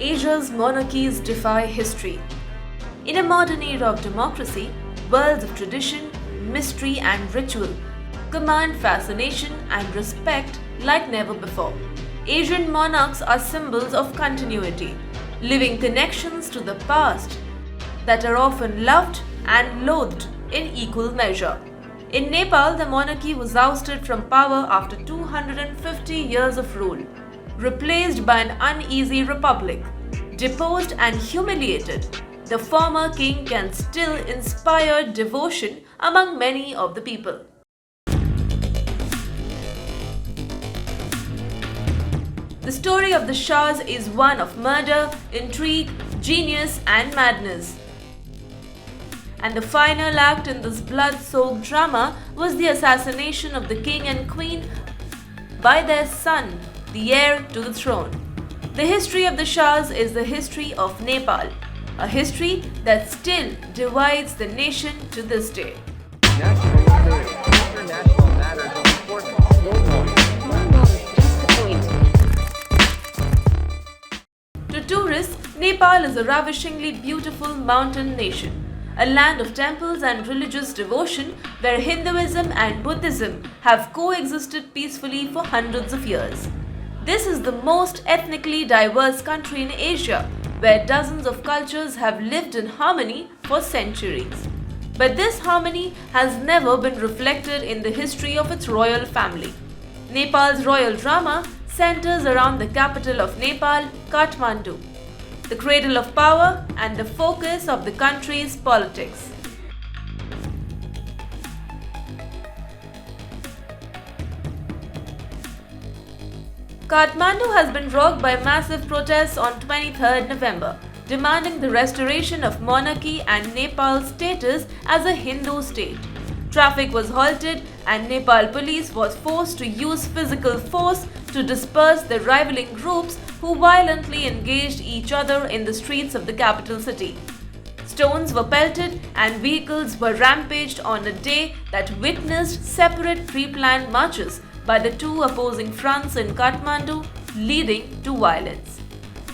Asia's monarchies defy history. In a modern era of democracy, worlds of tradition, mystery, and ritual command fascination and respect like never before. Asian monarchs are symbols of continuity, living connections to the past that are often loved and loathed in equal measure. In Nepal, the monarchy was ousted from power after 250 years of rule, replaced by an uneasy republic. Deposed and humiliated, the former king can still inspire devotion among many of the people. The story of the Shahs is one of murder, intrigue, genius, and madness. And the final act in this blood-soaked drama was the assassination of the king and queen by their son, the heir to the throne. The history of the Shahs is the history of Nepal, a history that still divides the nation to this day. National security, international matters of importance. To tourists, Nepal is a ravishingly beautiful mountain nation, a land of temples and religious devotion where Hinduism and Buddhism have coexisted peacefully for hundreds of years. This is the most ethnically diverse country in Asia, where dozens of cultures have lived in harmony for centuries. But this harmony has never been reflected in the history of its royal family. Nepal's royal drama centers around the capital of Nepal, Kathmandu, the cradle of power and the focus of the country's politics. Kathmandu has been rocked by massive protests on 23rd November, demanding the restoration of monarchy and Nepal's status as a Hindu state. Traffic was halted and Nepal police was forced to use physical force to disperse the rivaling groups who violently engaged each other in the streets of the capital city. Stones were pelted and vehicles were rampaged on a day that witnessed separate pre-planned marches by the two opposing fronts in Kathmandu, leading to violence.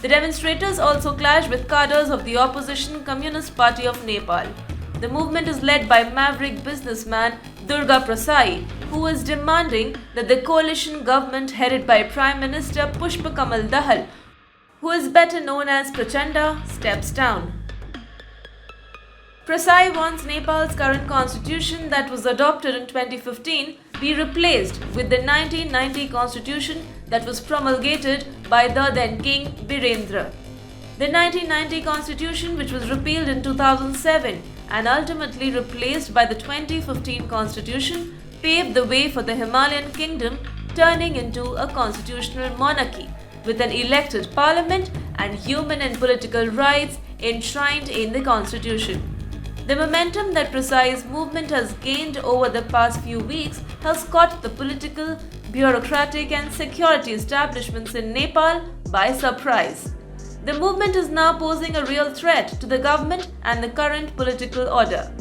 The demonstrators also clashed with cadres of the opposition Communist Party of Nepal. The movement is led by maverick businessman Durga Prasad, who is demanding that the coalition government headed by Prime Minister Pushpa Kamal Dahal, who is better known as Prachanda, steps down. Prasad wants Nepal's current constitution that was adopted in 2015 be replaced with the 1990 constitution that was promulgated by the then King Birendra. The 1990 constitution, which was repealed in 2007 and ultimately replaced by the 2015 constitution, paved the way for the Himalayan kingdom turning into a constitutional monarchy with an elected parliament and human and political rights enshrined in the constitution. The momentum that Prasad's movement has gained over the past few weeks has caught the political, bureaucratic and security establishments in Nepal by surprise. The movement is now posing a real threat to the government and the current political order.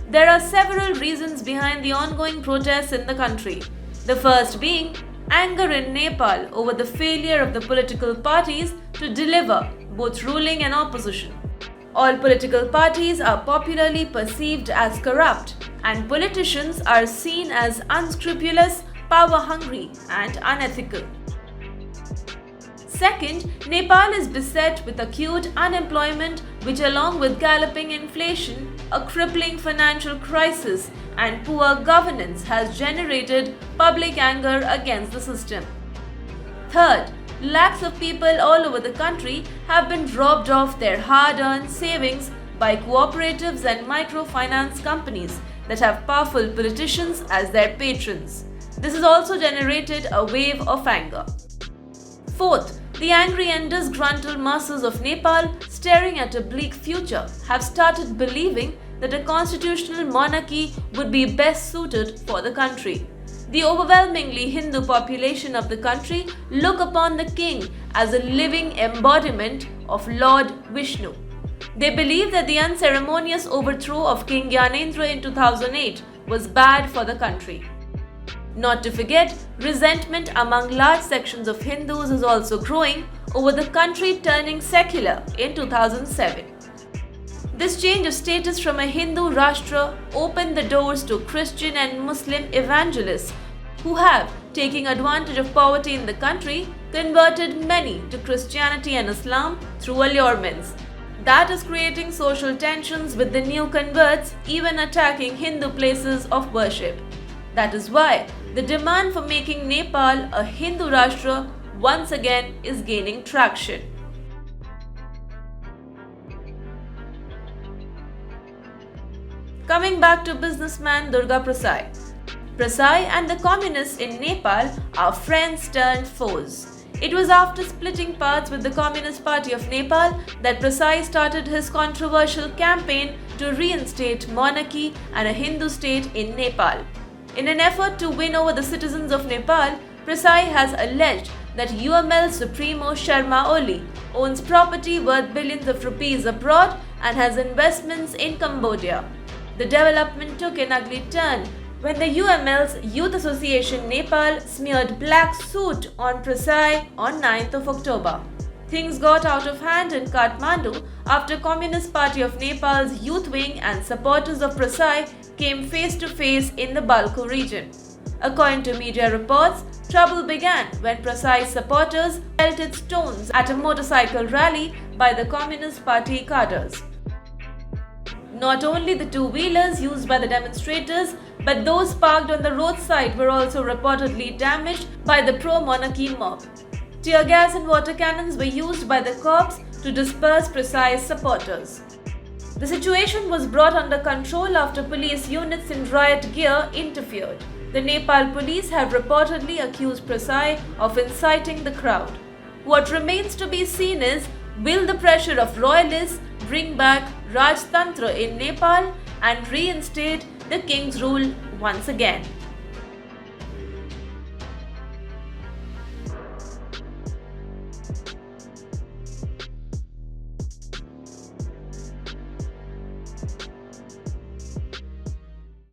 There are several reasons behind the ongoing protests in the country. The first being anger in Nepal over the failure of the political parties to deliver both ruling and opposition. All political parties are popularly perceived as corrupt, and politicians are seen as unscrupulous, power-hungry, and unethical. Second, Nepal is beset with acute unemployment, which, along with galloping inflation, a crippling financial crisis, and poor governance, has generated public anger against the system. Third, lakhs of people all over the country have been robbed of their hard-earned savings by cooperatives and microfinance companies that have powerful politicians as their patrons. This has also generated a wave of anger. Fourth, the angry and disgruntled masses of Nepal, staring at a bleak future, have started believing that a constitutional monarchy would be best suited for the country. The overwhelmingly Hindu population of the country look upon the king as a living embodiment of Lord Vishnu. They believe that the unceremonious overthrow of King Gyanendra in 2008 was bad for the country. Not to forget, resentment among large sections of Hindus is also growing over the country turning secular in 2007. This change of status from a Hindu Rashtra opened the doors to Christian and Muslim evangelists who have, taking advantage of poverty in the country, converted many to Christianity and Islam through allurements. That is creating social tensions with the new converts even attacking Hindu places of worship. That is why the demand for making Nepal a Hindu Rashtra once again is gaining traction. Coming back to businessman Durga Prasai. Prasai and the communists in Nepal are friends turned foes. It was after splitting paths with the Communist Party of Nepal that Prasai started his controversial campaign to reinstate monarchy and a Hindu state in Nepal. In an effort to win over the citizens of Nepal, Prasai has alleged that UML Supremo Sharma Oli owns property worth billions of rupees abroad and has investments in Cambodia. The development took an ugly turn when the UML's Youth Association Nepal smeared black soot on Prasai on 9th of October. Things got out of hand in Kathmandu after Communist Party of Nepal's youth wing and supporters of Prasai came face to face in the Balko region. According to media reports, trouble began when Prasai's supporters pelted stones at a motorcycle rally by the Communist Party cadres. Not only the two-wheelers used by the demonstrators, but those parked on the roadside were also reportedly damaged by the pro-monarchy mob. Tear gas and water cannons were used by the cops to disperse Prasai's supporters. The situation was brought under control after police units in riot gear interfered. The Nepal police have reportedly accused Prasai of inciting the crowd. What remains to be seen is, will the pressure of royalists bring back Raaj-Tantra in Nepal and reinstate the king's rule once again?